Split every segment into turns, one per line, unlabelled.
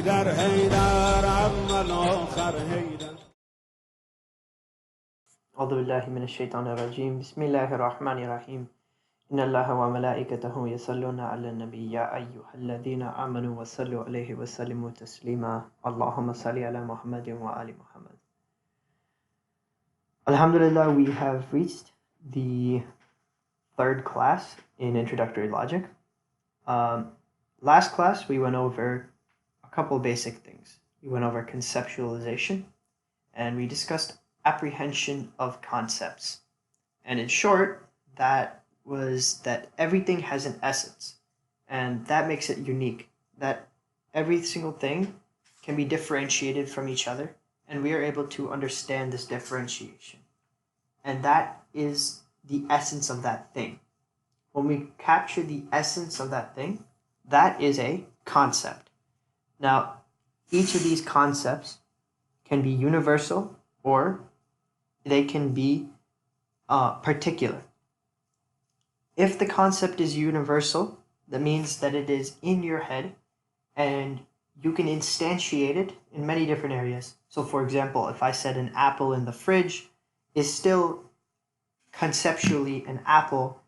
هيدر هيدر عمال آخر هيدر.
أعوذ بالله من الشيطان الرجيم. بسم الله الرحمن الرحيم. إن الله وملائكته يصلون على النبي يا أيها الذين آمنوا وصلوا عليه وسلموا تسليما. اللهم صل على محمد وآل محمد. Alhamdulillah, we have reached the third class in introductory logic. Last class we went over a couple basic things. We went over conceptualization and we discussed apprehension of concepts. And in short, that was that everything has an essence, and that makes it unique, that every single thing can be differentiated from each other, and we are able to understand this differentiation. And that is the essence of that thing. When we capture the essence of that thing, that is a concept. Now, each of these concepts can be universal or they can be particular. If the concept is universal, that means that it is in your head and you can instantiate it in many different areas. So for example, if I said an apple in the fridge is still conceptually an apple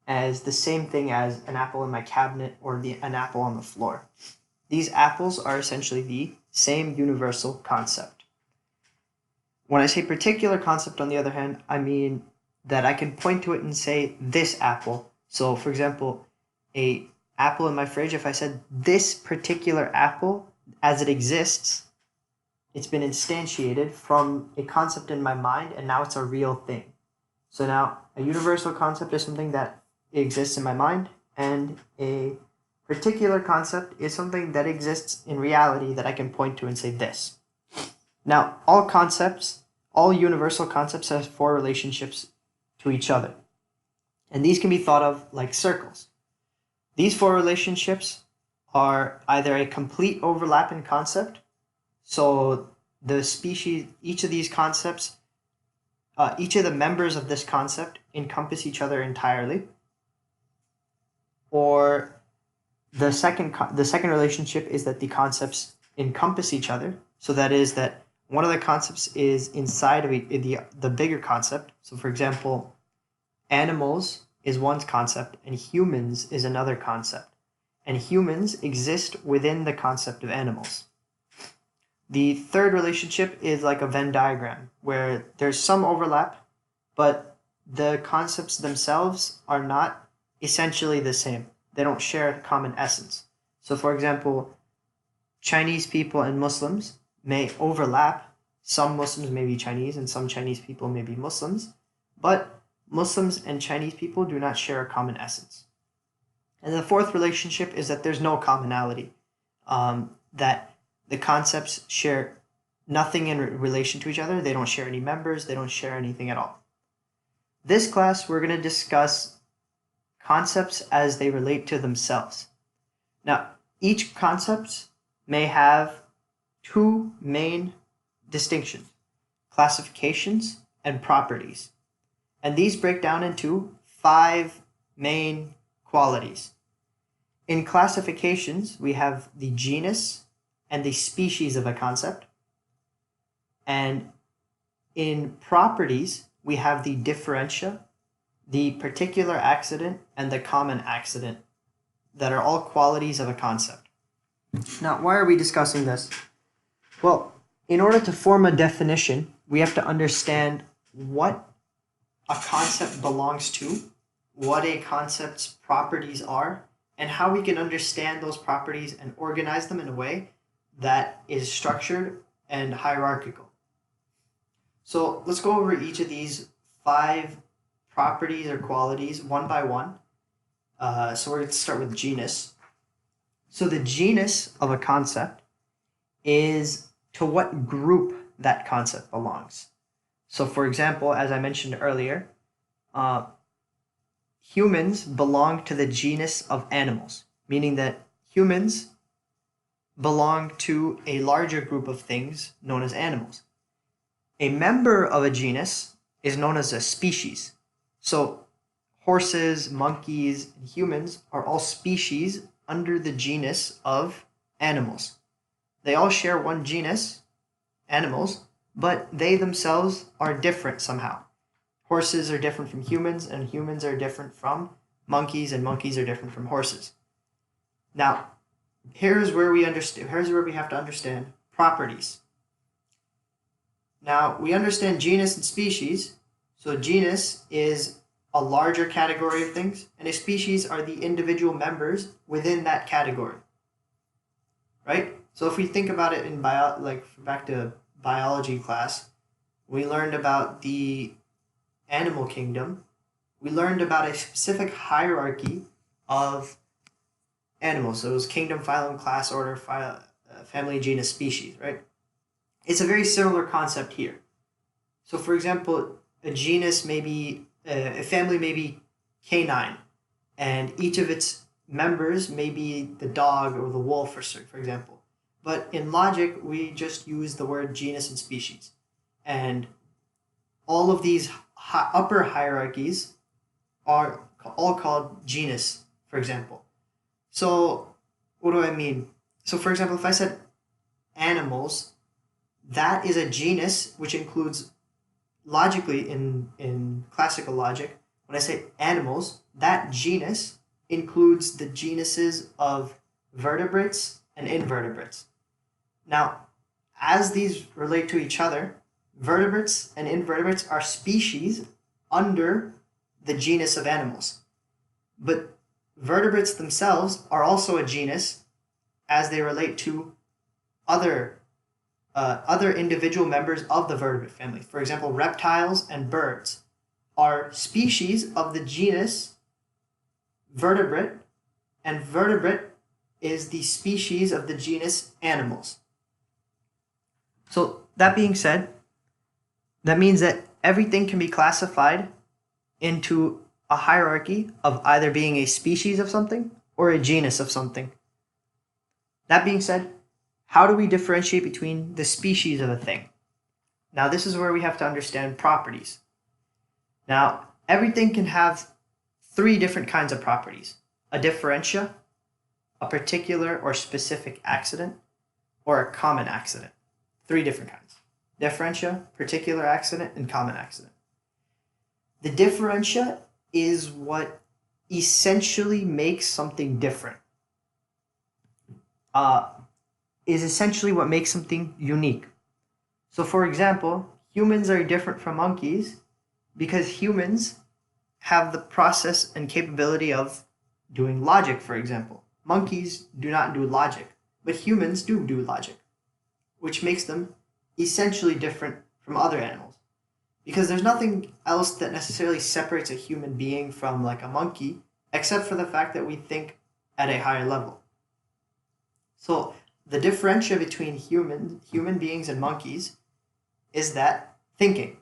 as the same thing as an apple in my cabinet or an apple on the floor. These apples are essentially the same universal concept. When I say particular concept, on the other hand, I mean that I can point to it and say this apple. So for example, a apple in my fridge, if I said this particular apple as it exists, it's been instantiated from a concept in my mind and now it's a real thing. So now a universal concept is something that exists in my mind, and a particular concept is something that exists in reality that I can point to and say this. Now, all universal concepts have four relationships to each other. And these can be thought of like circles. These four relationships are either a complete overlap in concept, so the species, each of these concepts, each of the members of this concept encompass each other entirely, or the second relationship is that the concepts encompass each other, so that is that one of the concepts is inside of the bigger concept. So for example, animals is one concept and humans is another concept. And humans exist within the concept of animals. The third relationship is like a Venn diagram where there's some overlap, but the concepts themselves are not essentially the same. They don't share a common essence. So for example, Chinese people and Muslims may overlap. Some Muslims may be Chinese and some Chinese people may be Muslims, but Muslims and Chinese people do not share a common essence. And the fourth relationship is that there's no commonality, that the concepts share nothing in relation to each other. They don't share any members. They don't share anything at all. This class, we're going to discuss concepts as they relate to themselves. Now, each concept may have two main distinctions: classifications and properties. And these break down into 5 main qualities. In classifications, we have the genus and the species of a concept. And in properties, we have the differentia, the particular accident, and the common accident that are all qualities of a concept. Now, why are we discussing this? Well, in order to form a definition, we have to understand what a concept belongs to, what a concept's properties are, and how we can understand those properties and organize them in a way that is structured and hierarchical. So let's go over each of these 5 properties or qualities one by one. So we're going to start with genus. So the genus of a concept is to what group that concept belongs. So for example, as I mentioned earlier, humans belong to the genus of animals, meaning that humans belong to a larger group of things known as animals. A member of a genus is known as a species. So horses, monkeys, and humans are all species under the genus of animals. They all share one genus, animals, but they themselves are different somehow. Horses are different from humans, and humans are different from monkeys, and monkeys are different from horses. Now, here's where we have to understand properties. Now, we understand genus and species. So genus is a larger category of things, and a species are the individual members within that category. Right? So if we think about it in back to biology class, we learned about the animal kingdom. We learned about a specific hierarchy of animals. So it was kingdom, phylum, class, order, family, genus, species, right? It's a very similar concept here. So for example, a genus may be, a family may be canine, and each of its members may be the dog or the wolf, for example. But in logic, we just use the word genus and species. And all of these upper hierarchies are all called genus, for example. So what do I mean? So for example, if I said animals, that is a genus which includes, logically in classical logic, when I say animals, that genus includes the genuses of vertebrates and invertebrates. Now, as these relate to each other, vertebrates and invertebrates are species under the genus of animals. But vertebrates themselves are also a genus as they relate to other individual members of the vertebrate family. For example, reptiles and birds are species of the genus vertebrate, and vertebrate is the species of the genus animals. So that being said, that means that everything can be classified into a hierarchy of either being a species of something or a genus of something. That being said, how do we differentiate between the species of a thing? Now, this is where we have to understand properties. Now, everything can have three different kinds of properties: a differentia, a particular or specific accident, or a common accident. Three different kinds: differentia, particular accident, and common accident. The differentia is what essentially makes something different. Is essentially what makes something unique. So for example, humans are different from monkeys because humans have the process and capability of doing logic, for example. Monkeys do not do logic, but humans do logic, which makes them essentially different from other animals. Because there's nothing else that necessarily separates a human being from like a monkey, except for the fact that we think at a higher level. So the differential between human beings and monkeys is that thinking.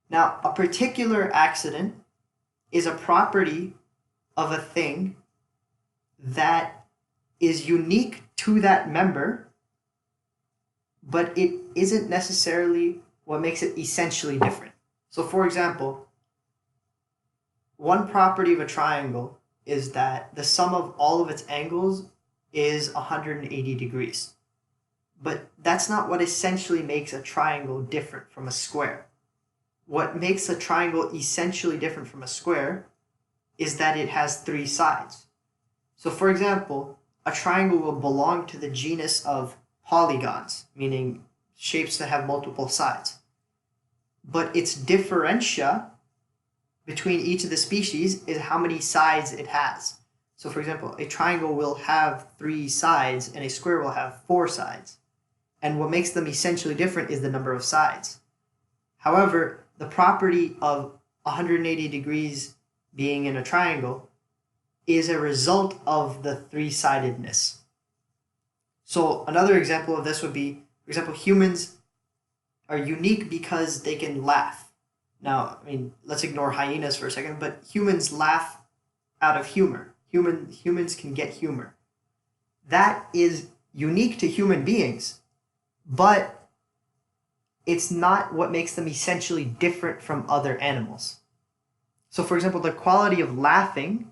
Now, a particular accident is a property of a thing that is unique to that member, but it isn't necessarily what makes it essentially different. So for example, one property of a triangle is that the sum of all of its angles is 180 degrees. But that's not what essentially makes a triangle different from a square. What makes a triangle essentially different from a square is that it has three sides. So for example, a triangle will belong to the genus of polygons, meaning shapes that have multiple sides. But its differentia between each of the species is how many sides it has. So for example, a triangle will have three sides and a square will have four sides. And what makes them essentially different is the number of sides. However, the property of 180 degrees being in a triangle is a result of the three-sidedness. So another example of this would be, for example, humans are unique because they can laugh. Now, I mean, let's ignore hyenas for a second, but humans laugh out of humor. Humans can get humor. That is unique to human beings, but it's not what makes them essentially different from other animals. So for example, the quality of laughing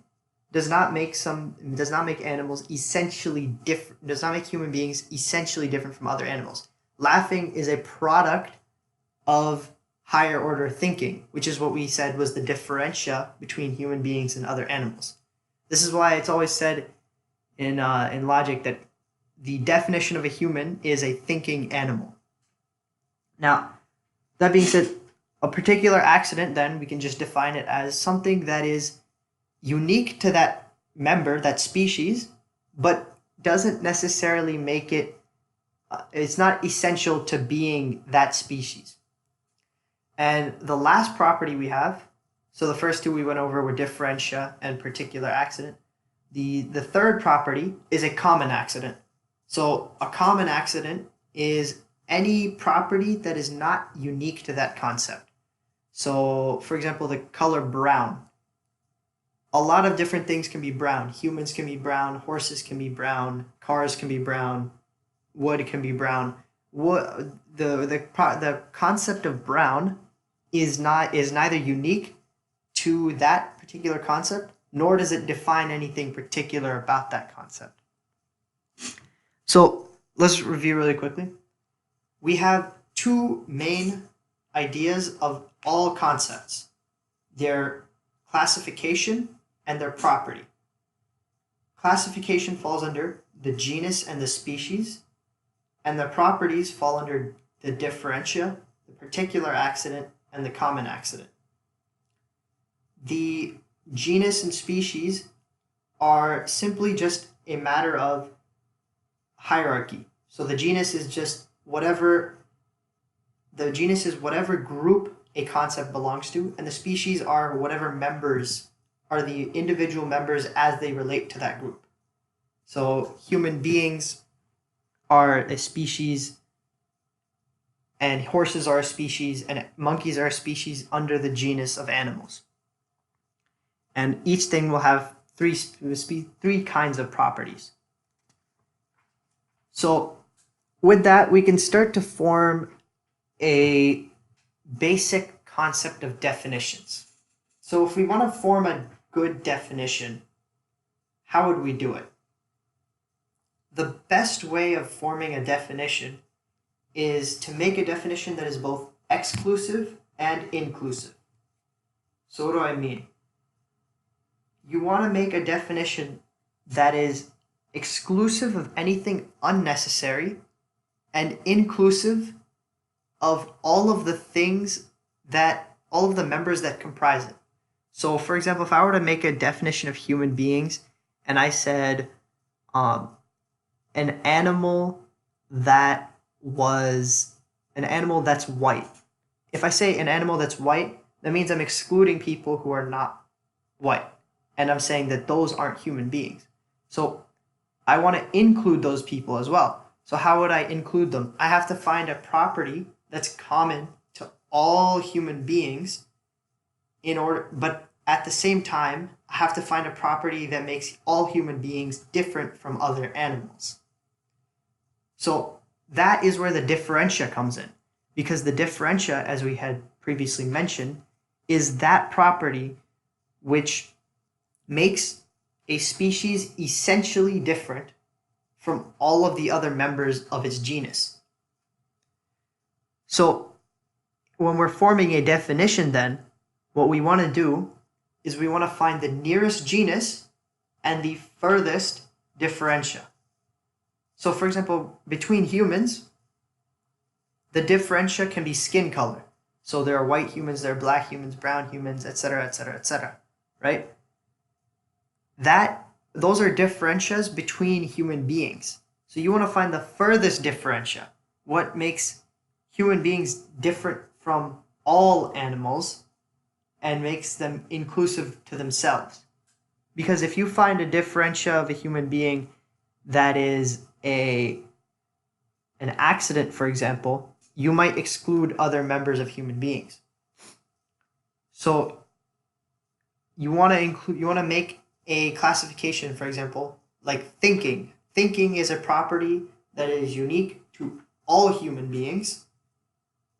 does not make animals essentially different, does not make human beings essentially different from other animals. Laughing is a product of higher order thinking, which is what we said was the differentia between human beings and other animals. This is why it's always said in logic that the definition of a human is a thinking animal. Now, that being said, a particular accident, then we can just define it as something that is unique to that member, that species, but doesn't necessarily make it, it's not essential to being that species. And the last property we have, so the first two we went over were differentia and particular accident. The third property is a common accident. So a common accident is any property that is not unique to that concept. So, for example, the color brown. A lot of different things can be brown. Humans can be brown, horses can be brown, cars can be brown, wood can be brown. The concept of brown is neither unique to that particular concept, nor does it define anything particular about that concept. So let's review really quickly. We have two main ideas of all concepts: their classification and their property. Classification falls under the genus and the species, and the properties fall under the differentia, the particular accident, and the common accident. The genus and species are simply just a matter of hierarchy. So the genus is just whatever group a concept belongs to, and the species are whatever members are the individual members as they relate to that group. So human beings are a species, and horses are a species, and monkeys are a species under the genus of animals. And each thing will have three kinds of properties. So with that, we can start to form a basic concept of definitions. So if we want to form a good definition, how would we do it? The best way of forming a definition is to make a definition that is both exclusive and inclusive. So what do I mean? You want to make a definition that is exclusive of anything unnecessary and inclusive of all of the members that comprise it. So, for example, if I were to make a definition of human beings and I said an animal that's white. If I say an animal that's white, that means I'm excluding people who are not white. And I'm saying that those aren't human beings. So I want to include those people as well. So how would I include them? I have to find a property that's common to all human beings but at the same time, I have to find a property that makes all human beings different from other animals. So that is where the differentia comes in, because the differentia, as we had previously mentioned, is that property which makes a species essentially different from all of the other members of its genus. So when we're forming a definition, then what we want to do is we want to find the nearest genus and the furthest differentia. So for example, between humans, the differentia can be skin color. So there are white humans, there are black humans, brown humans, etc., etc., etc., right? Those are differentias between human beings. So you want to find the furthest differentia, what makes human beings different from all animals and makes them inclusive to themselves. Because if you find a differentia of a human being that is an accident, for example, you might exclude other members of human beings. So you want to make a classification, for example, like thinking. Thinking is a property that is unique to all human beings,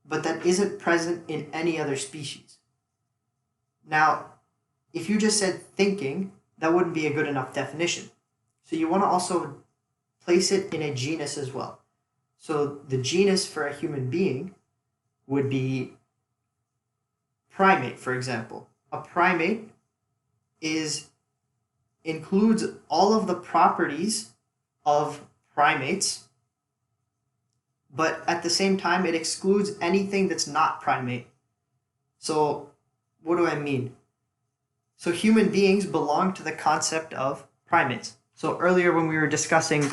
but that isn't present in any other species. Now, if you just said thinking, that wouldn't be a good enough definition. So you want to also place it in a genus as well. So the genus for a human being would be primate, for example. A primate includes all of the properties of primates, but at the same time it excludes anything that's not primate. So what do I mean? So human beings belong to the concept of primates. So earlier when we were discussing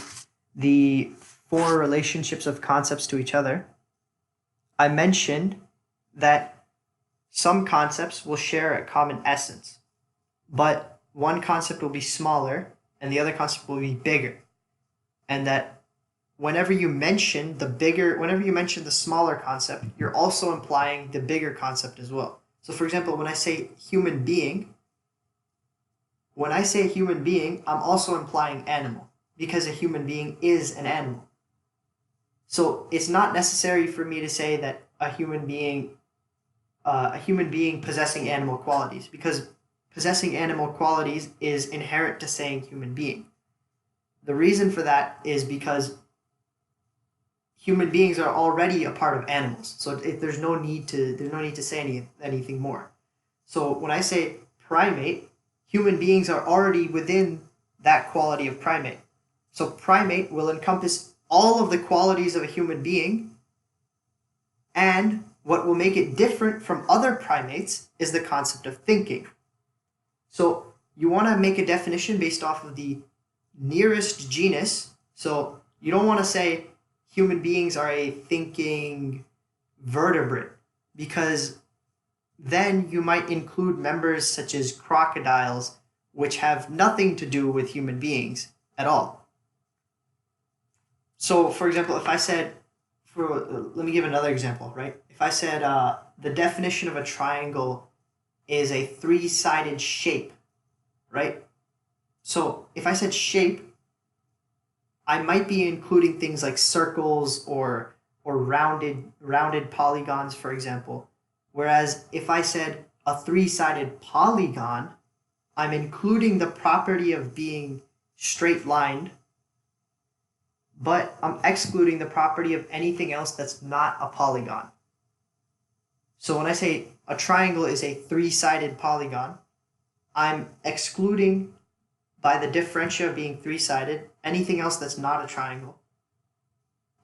the 4 relationships of concepts to each other, I mentioned that some concepts will share a common essence, but one concept will be smaller and the other concept will be bigger. And that whenever you mention the smaller concept, you're also implying the bigger concept as well. So for example, when I say human being, I'm also implying animal, because a human being is an animal. So it's not necessary for me to say that a human being possessing animal qualities, because possessing animal qualities is inherent to saying human being. The reason for that is because human beings are already a part of animals, so there's no need to say anything more. So when I say primate, human beings are already within that quality of primate. So primate will encompass all of the qualities of a human being, and what will make it different from other primates is the concept of thinking. So you want to make a definition based off of the nearest genus. So you don't want to say human beings are a thinking vertebrate, because then you might include members such as crocodiles, which have nothing to do with human beings at all. So, for example, if I said, let me give another example, right? If I said the definition of a triangle is a 3-sided shape, right? So if I said shape, I might be including things like circles or rounded polygons, for example. Whereas if I said a 3-sided polygon, I'm including the property of being straight-lined, but I'm excluding the property of anything else that's not a polygon. So when I say a triangle is a 3-sided polygon, I'm excluding, by the differentia of being 3-sided, anything else that's not a triangle.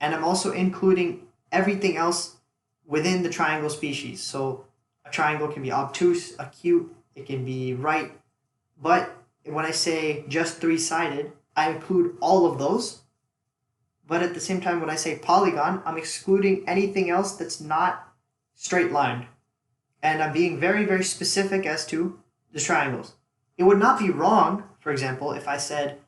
And I'm also including everything else within the triangle species. So a triangle can be obtuse, acute, it can be right. But when I say just 3-sided, I include all of those. But at the same time, when I say polygon, I'm excluding anything else that's not straight lined. And I'm being very, very specific as to the triangles. It would not be wrong, for example, if I said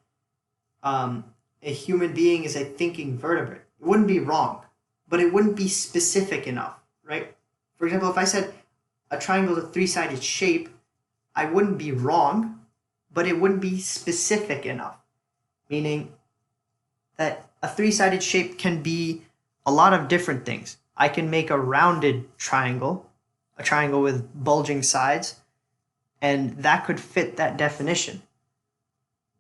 a human being is a thinking vertebrate. It wouldn't be wrong, but it wouldn't be specific enough, right? For example, if I said a triangle is a 3-sided shape, I wouldn't be wrong, but it wouldn't be specific enough. Meaning that a 3-sided shape can be a lot of different things. I can make a rounded triangle, a triangle with bulging sides, and that could fit that definition.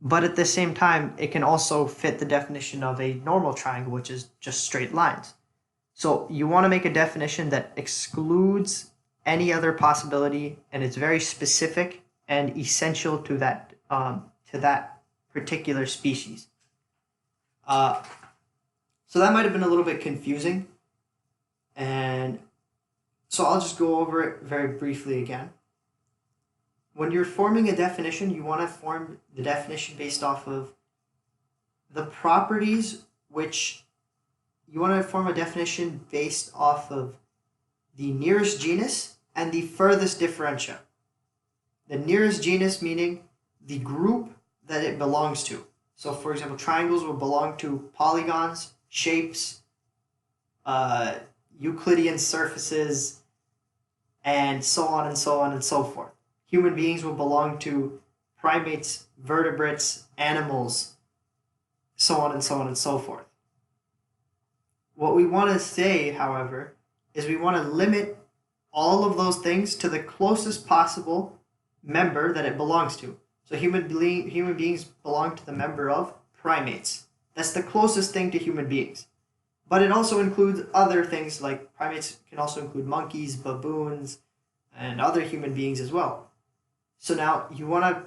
But at the same time, it can also fit the definition of a normal triangle, which is just straight lines. So you want to make a definition that excludes any other possibility, and it's very specific and essential to that particular species. So that might have been a little bit confusing, and so I'll just go over it very briefly again. When you're forming a definition, you want to form the definition based off of the properties which you want to form a definition based off of the nearest genus and the furthest differentia. The nearest genus meaning the group that it belongs to. So, for example, triangles will belong to polygons, shapes, Euclidean surfaces, and so on and so on and so forth. Human beings will belong to primates, vertebrates, animals, so on and so on and so forth. What we want to say, however, is we want to limit all of those things to the closest possible member that it belongs to. So human beings belong to the member of primates. That's the closest thing to human beings. But it also includes other things, like primates can also include monkeys, baboons, and other human beings as well. So now you want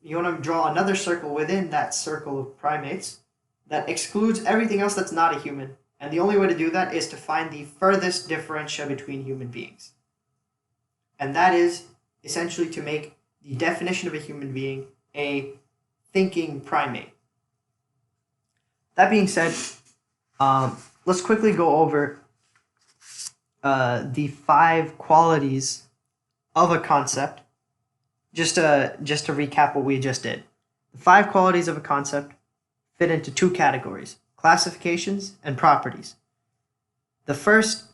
to draw another circle within that circle of primates that excludes everything else that's not a human. And the only way to do that is to find the furthest differentia between human beings. And that is essentially to make the definition of a human being a thinking primate. That being said, let's quickly go over the 5 qualities of a concept, just to recap what we just did. The 5 qualities of a concept fit into 2 categories: classifications and properties. The first,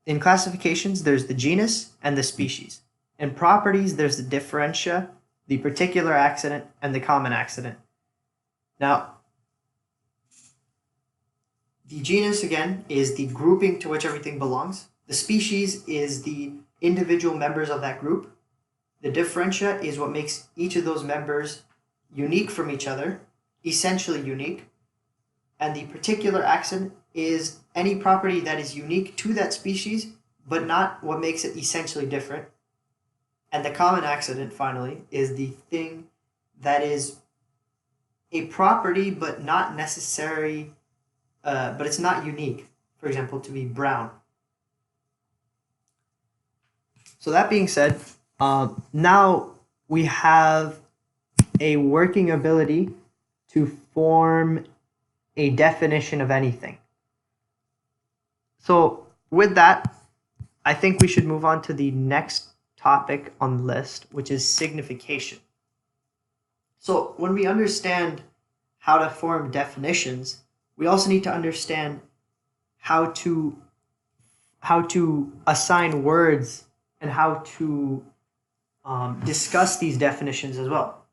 in classifications, there's the genus and the species. In properties, there's the differentia, the particular accident, and the common accident. Now, the genus, again, is the grouping to which everything belongs. The species is the individual members of that group. The differentia is what makes each of those members unique from each other, essentially unique. And the particular accident is any property that is unique to that species, but not what makes it essentially different. And the common accident, finally, is the thing that is a property, but not necessary, but it's not unique. For example, to be brown. So that being said, now we have a working ability to form a definition of anything. So with that, I think we should move on to the next topic on the list, which is signification. So when we understand how to form definitions, we also need to understand how to assign words and how to discuss these definitions as well.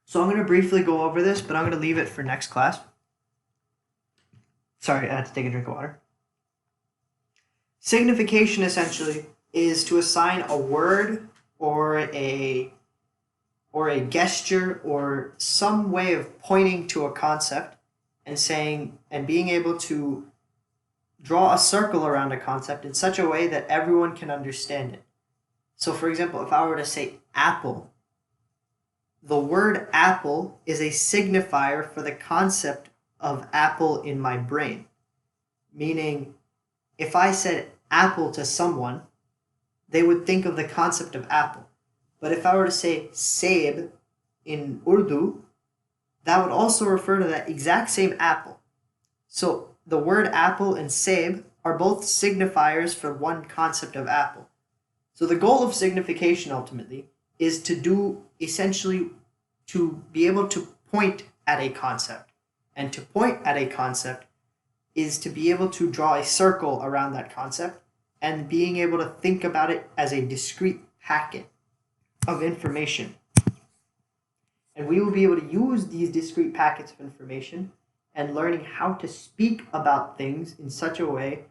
So I'm going to briefly go over this, but I'm going to leave it for next class. Sorry, I had to take a drink of water. Signification, essentially, is to assign a word or a gesture or some way of pointing to a concept and being able to draw a circle around a concept in such a way that everyone can understand it. So, for example, if I were to say apple, the word apple is a signifier for the concept of apple in my brain. Meaning, if I said apple to someone, they would think of the concept of apple. But if I were to say seb in Urdu, that would also refer to that exact same apple. So the word apple and seb are both signifiers for one concept of apple. So the goal of signification ultimately is to be able to point at a concept. And to point at a concept is to be able to draw a circle around that concept and being able to think about it as a discrete packet of information. And we will be able to use these discrete packets of information and learning how to speak about things in such a way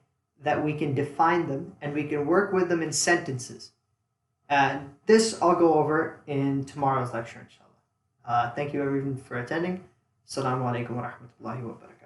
that we can define them and we can work with them in sentences. And this I'll go over in tomorrow's lecture, inshallah. Thank you everyone for attending. Assalamu alaikum wa rahmatullahi wa barakatuh.